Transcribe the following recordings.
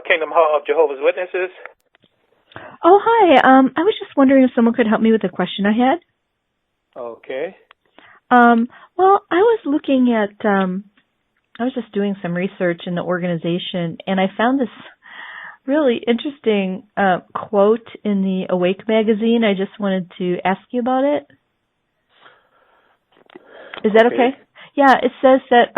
Kingdom Hall of Jehovah's Witnesses. Oh, hi. I was just wondering if someone could help me with a question I had. Okay. Well, I was looking at, I was just doing some research in the organization, and I found this really interesting quote in the Awake magazine. I just wanted to ask you about it. Is that okay? Yeah, it says that,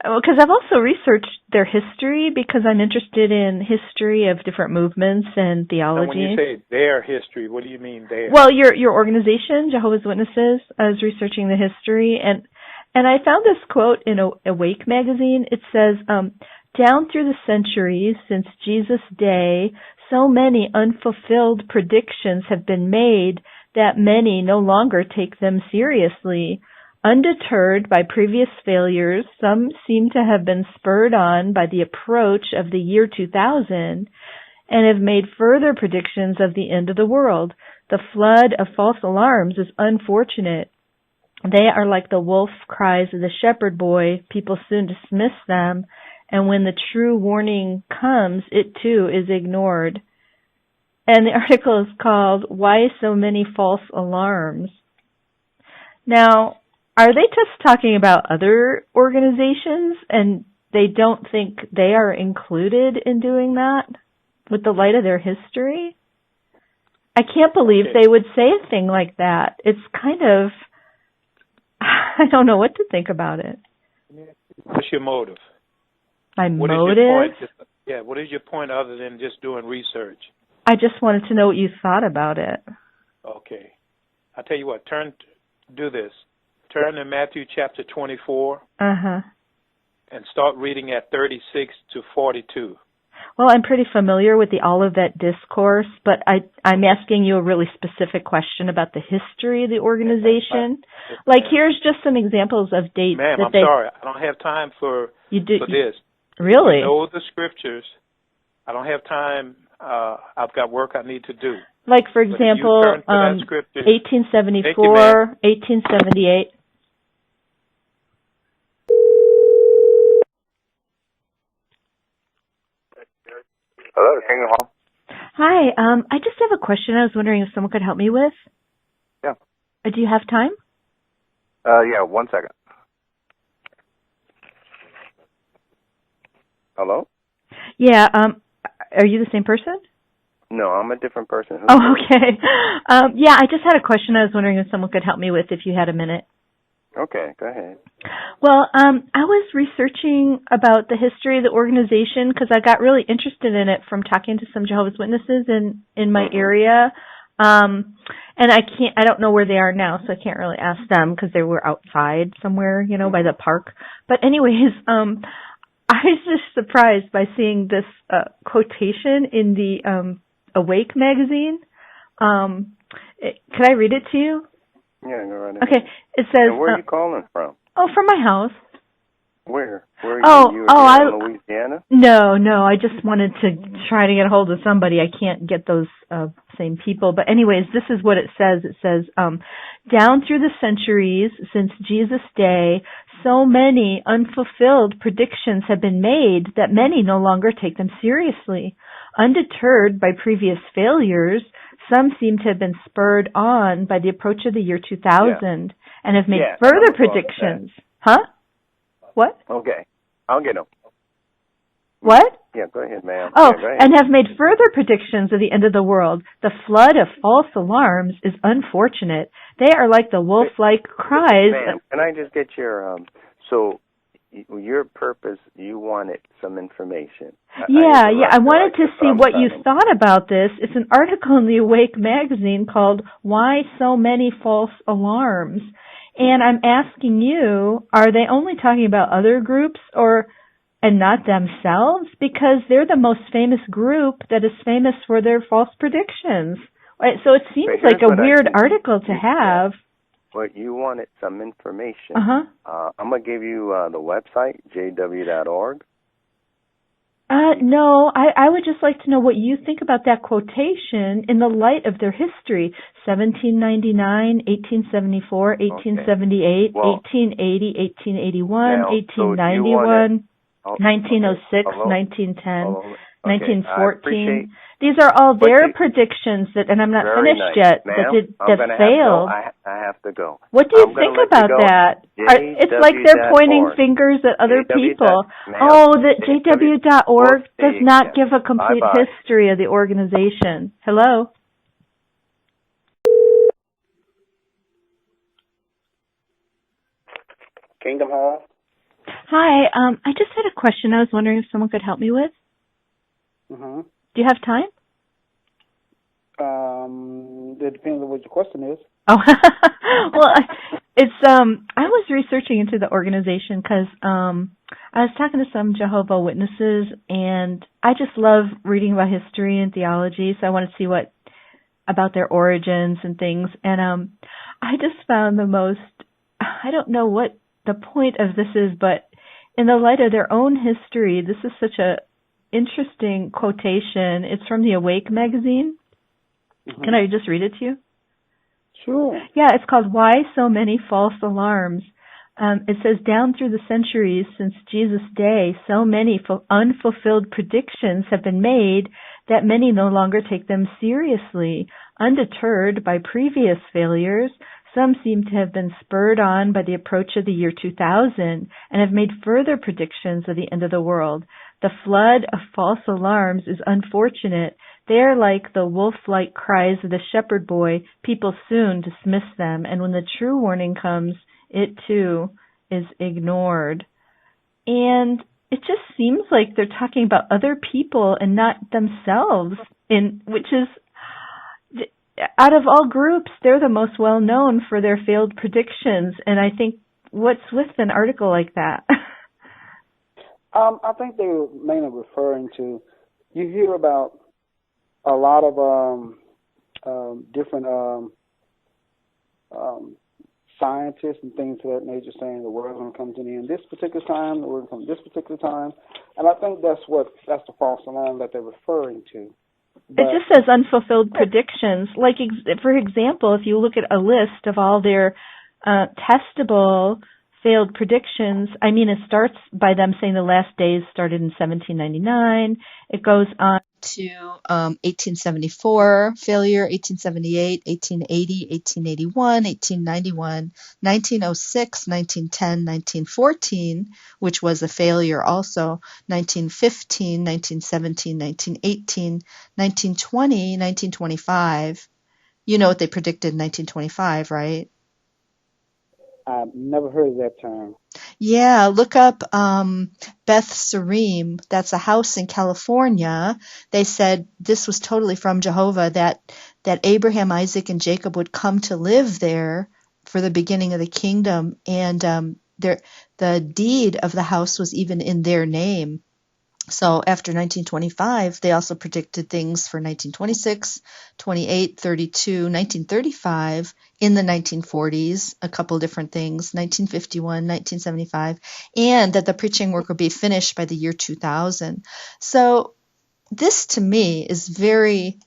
because I've also researched their history because I'm interested in history of different movements and theology. Now, when you say their history, what do you mean their? Well, your organization, Jehovah's Witnesses, I was researching the history, and I found this quote in Awake magazine. It says, down through the centuries since Jesus' day, so many unfulfilled predictions have been made that many no longer take them seriously. Undeterred by previous failures, some seem to have been spurred on by the approach of the year 2000 and have made further predictions of the end of the world. The flood of false alarms is unfortunate. They are like the wolf cries of the shepherd boy. People soon dismiss them, and when the true warning comes, it too is ignored. And the article is called, Why So Many False Alarms? Now, are they just talking about other organizations and they don't think they are included in doing that with the light of their history? I can't believe they would say a thing like that. It's kind of, I don't know what to think about it. What's your motive? My motive? What is your point other than just doing research? I just wanted to know what you thought about it. Okay. I'll tell you what, do this. Turn to Matthew chapter 24 and start reading at 36 to 42. Well, I'm pretty familiar with the Olivet Discourse, but I'm asking you a really specific question about the history of the organization. Like, here's just some examples of dates. Ma'am, I'm sorry. I don't have time for this. Really? You know the scriptures. I don't have time. I've got work I need to do. Like, for example, 1874, 1878. Hello, Kingdom Hall. Hi, I just have a question I was wondering if someone could help me with. Yeah. Do you have time? Yeah, 1 second. Hello? Yeah, are you the same person? No, I'm a different person. Oh, okay. Yeah, I just had a question I was wondering if someone could help me with if you had a minute. Okay, go ahead. Well, I was researching about the history of the organization because I got really interested in it from talking to some Jehovah's Witnesses in my area. And I don't know where they are now, so I can't really ask them because they were outside somewhere, by the park. But anyways, I was just surprised by seeing this quotation in the Awake magazine. Could I read it to you? Yeah, go right ahead. Okay, it says... And where are you calling from? Oh, from my house. Where? Where are you? In Louisiana? No, I just wanted to try to get a hold of somebody. I can't get those same people. But anyways, this is what it says. It says, down through the centuries since Jesus' day, so many unfulfilled predictions have been made that many no longer take them seriously. Undeterred by previous failures, some seem to have been spurred on by the approach of the year 2000 and have made further predictions. Huh? What? Okay. I'll get them. What? Yeah, go ahead, ma'am. Oh, yeah, and have made further predictions of the end of the world. The flood of false alarms is unfortunate. They are like the wolf-like cries. Ma'am, can I just get your, your purpose, you wanted some information. I wanted to see what you thought about this. It's an article in the Awake magazine called Why So Many False Alarms? And I'm asking you, are they only talking about other groups and not themselves? Because they're the most famous group that is famous for their false predictions. Right, so it seems like a weird article to have. But you wanted some information. I'm going to give you the website, jw.org. No, I would just like to know what you think about that quotation in the light of their history. 1799, 1874, 1878, 1880, 1881, 1891. 1906, Hello? 1910, Hello? 1914. These are all their predictions and I'm not finished yet, that failed. I have to go. What do you think about that? It's like they're pointing fingers at other people. The JW.org does not give a complete history of the organization. Hello? Kingdom Hall? Hi, I just had a question I was wondering if someone could help me with. Mm-hmm. Do you have time? It depends on what your question is. Oh, well, it's I was researching into the organization because I was talking to some Jehovah's Witnesses, and I just love reading about history and theology, so I want to see what about their origins and things. And I just found the most, I don't know what the point of this is, but in the light of their own history, this is such a interesting quotation. It's from the Awake magazine. Mm-hmm. Can I just read it to you? Sure. Yeah, it's called Why So Many False Alarms. It says, down through the centuries since Jesus' day, so many unfulfilled predictions have been made that many no longer take them seriously. Undeterred by previous failures, some seem to have been spurred on by the approach of the year 2000 and have made further predictions of the end of the world. The flood of false alarms is unfortunate. They are like the wolf-like cries of the shepherd boy. People soon dismiss them, and when the true warning comes, it too is ignored. And it just seems like they're talking about other people and not themselves, which is, out of all groups, they're the most well-known for their failed predictions. And I think, what's with an article like that? I think they were mainly referring to, you hear about a lot of different scientists and things of that nature saying the world's going to come to an end this particular time, the world's going to come this particular time. And I think that's the false alarm that they're referring to. But it just says unfulfilled predictions. Like, for example, if you look at a list of all their testable failed predictions, I mean, it starts by them saying the last days started in 1799. It goes on to 1874, failure, 1878, 1880, 1881, 1891, 1906, 1910, 1914, which was a failure also, 1915, 1917, 1918, 1920, 1925. You know what they predicted in 1925, right? I've never heard of that term. Yeah, look up Beth Sarim. That's a house in California. They said this was totally from Jehovah, that Abraham, Isaac, and Jacob would come to live there for the beginning of the kingdom. And the deed of the house was even in their name. So after 1925, they also predicted things for 1926, 28, 32, 1935, in the 1940s, a couple different things, 1951, 1975, and that the preaching work would be finished by the year 2000. So this, to me, is very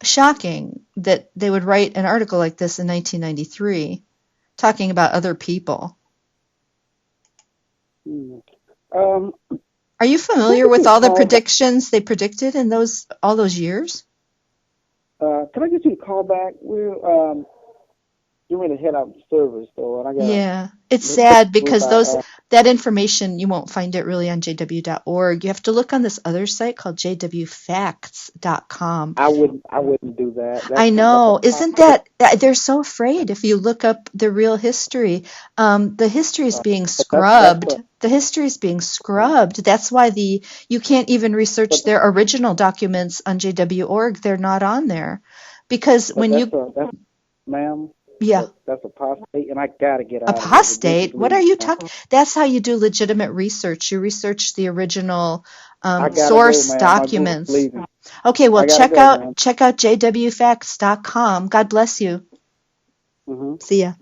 shocking that they would write an article like this in 1993, talking about other people. Are you familiar with all the predictions they predicted in all those years? Can I get you a call back? We're getting ready to head out to service, though. And it's sad because that information, you won't find it really on jw.org. You have to look on this other site called jwfacts.com. I wouldn't do that. I know. Isn't that, they're so afraid if you look up the real history. The history is being scrubbed. The history is being scrubbed. That's why you can't even research their original documents on jw.org. They're not on there. Because ma'am. Yeah. That's apostate, and I gotta get out. Apostate? What are you talking? That's how you do legitimate research. You research the original source documents. Okay, well, check out jwfacts.com. God bless you. Mm-hmm. See ya.